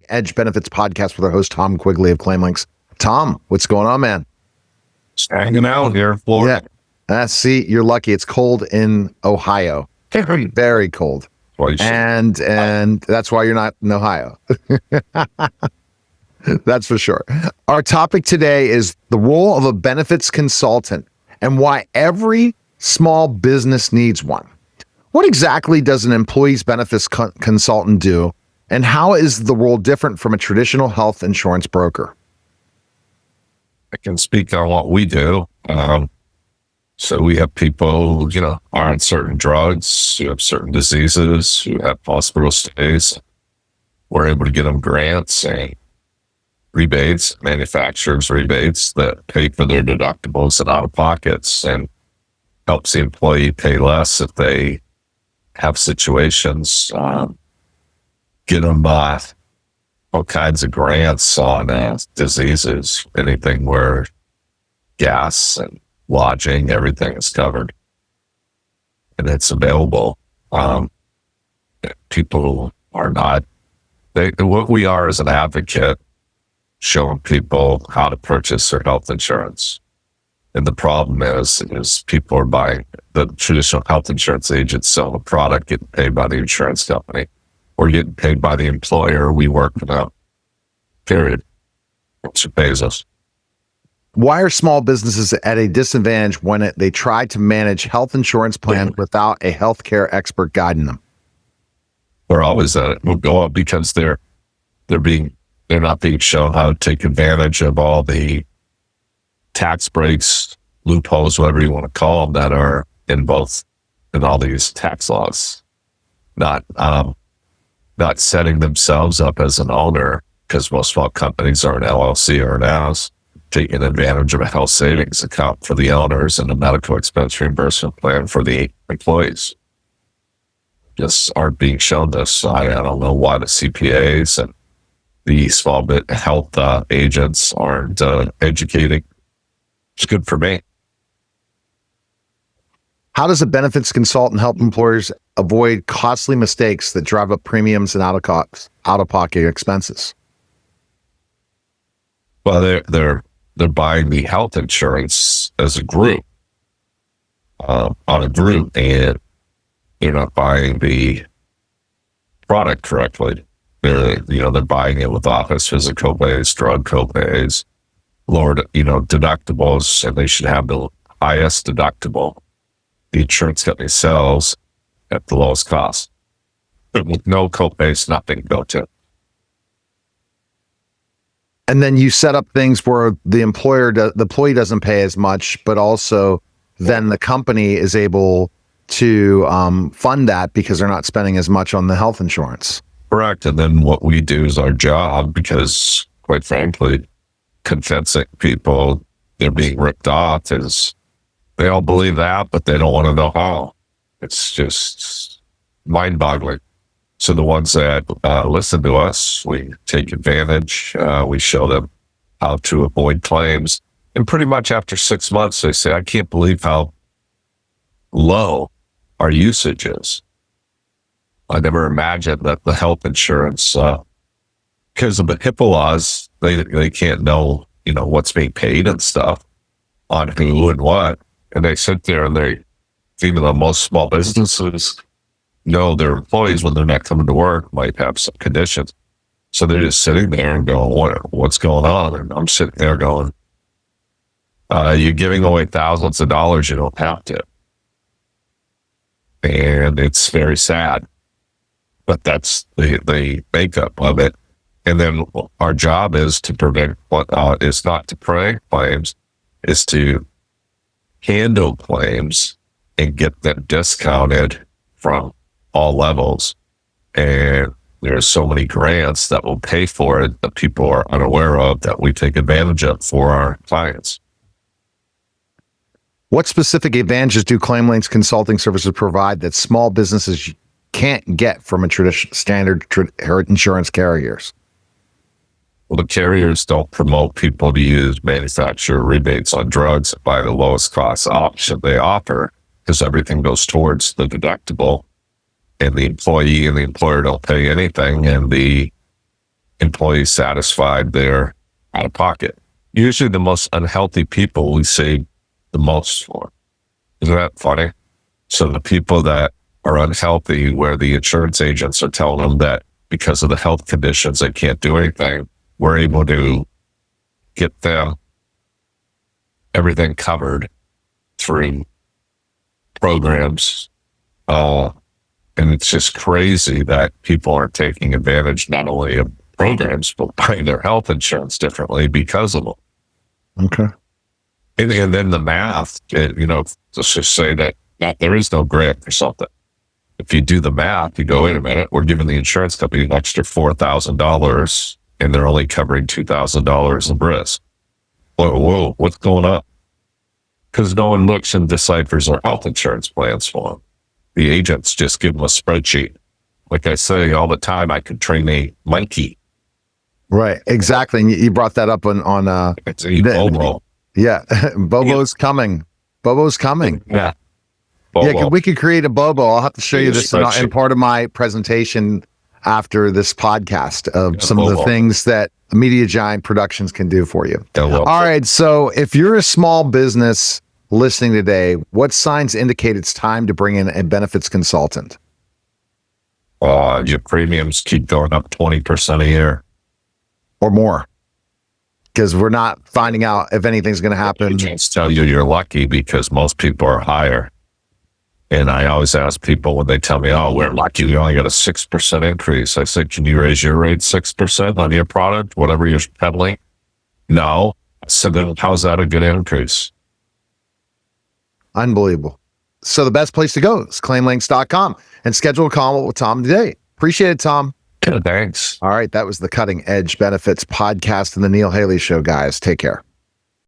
Edge Benefits podcast with our host, Tom Quigley of ClaimLinx. Tom, what's going on, man? Just hanging out here in Florida. Yeah. See, you're lucky. It's cold in Ohio. Very cold. And that's why you're not in Ohio. That's for sure. Our topic today is the role of a benefits consultant and why every small business needs one. What exactly does an employee's benefits consultant do, and how is the role different from a traditional health insurance broker? I can speak on what we do. So we have people, are on certain drugs, who have certain diseases, who have hospital stays. We're able to get them grants and rebates, manufacturers' rebates that pay for their deductibles and out-of-pockets, and helps the employee pay less if they have situations. Get them all kinds of grants on diseases, anything where gas and lodging, everything is covered and it's available. People are not, what we are is an advocate showing people how to purchase their health insurance. And the problem is people are buying, the traditional health insurance agents sell a product, getting paid by the insurance company, or getting paid by the employer. We work for them, period, which pays us. Why are small businesses at a disadvantage when they try to manage health insurance plans without a healthcare expert guiding them? They're always at it. We'll go up because they're not being shown how to take advantage of all the tax breaks, loopholes, whatever you want to call them, that are in all these tax laws. Not setting themselves up as an owner, because most small companies are an LLC or an S, taking advantage of a health savings account for the owners and a medical expense reimbursement plan for the employees. Just aren't being shown this. I don't know why the CPAs and the small bit health agents aren't educating. It's good for me. How does a benefits consultant help employers avoid costly mistakes that drive up premiums and out-of-pocket expenses? Well, they're buying the health insurance as a group, on a group, and you're not buying the product correctly. They're buying it with office visit copays, drug copays, lowered, deductibles, and they should have the highest deductible the insurance company sells at the lowest cost. But with no copays, nothing built in. And then you set up things where the employee doesn't pay as much, but also then the company is able to fund that because they're not spending as much on the health insurance. Correct. And then what we do is our job, because quite frankly, convincing people they're being ripped off is, they all believe that, but they don't want to know how. It's just mind-boggling. So the ones that listen to us, we take advantage. We show them how to avoid claims. And pretty much after 6 months, they say, I can't believe how low our usage is. I never imagined that the health insurance, because of the HIPAA laws, they can't know, what's being paid and stuff on who and what. And they sit there and even though most small businesses know their employees, when they're not coming to work, might have some conditions. So they're just sitting there and going, what's going on? And I'm sitting there going, you're giving away thousands of dollars you don't have to. And it's very sad. But that's the makeup of it. And then our job is to prevent is not to prevent claims, is to handle claims and get them discounted from all levels. And there's so many grants that will pay for it that people are unaware of, that we take advantage of for our clients. What specific advantages do ClaimLinx consulting services provide that small businesses can't get from a standard insurance carriers? Well, the carriers don't promote people to use manufacturer rebates on drugs by the lowest cost option they offer, because everything goes towards the deductible, and the employee and the employer don't pay anything, and the employees satisfied, they're out of pocket. Usually the most unhealthy people we save the most for. Isn't that funny? So the people that are unhealthy, where the insurance agents are telling them that because of the health conditions, they can't do anything, we're able to get them everything covered through programs. And it's just crazy that people are taking advantage not only of programs, but buying their health insurance differently because of them. Okay. And then the math, let's just say that there is no grant for something. If you do the math, you go, wait a minute, we're giving the insurance company an extra $4,000 and they're only covering $2,000 in risk. Whoa, what's going on? Because no one looks and deciphers their health insurance plans for them. The agents just give them a spreadsheet. Like I say all the time, I could train a monkey. Right, exactly. And you brought that up on It's a Bobo. Yeah, Bobo's coming. Bobo's coming. Yeah. Bobo. Yeah, we could create a Bobo. I'll have to show you this in part of my presentation after this podcast of some of the things that Media Giant Productions can do for you. All right, so if you're a small business listening today, what signs indicate it's time to bring in a benefits consultant? Your premiums keep going up 20% a year. Or more. Because we're not finding out if anything's going to happen. Agents tell you you're lucky because most people are higher. And I always ask people when they tell me, oh, we're lucky, we only got a 6% increase. I said, can you raise your rate 6% on your product, whatever you're peddling? No. I said, then how's that a good increase? Unbelievable. So the best place to go is ClaimLinx.com and schedule a call with Tom today. Appreciate it, Tom. Thanks. All right. That was the Cutting Edge Benefits podcast and the Neil Haley Show, guys. Take care.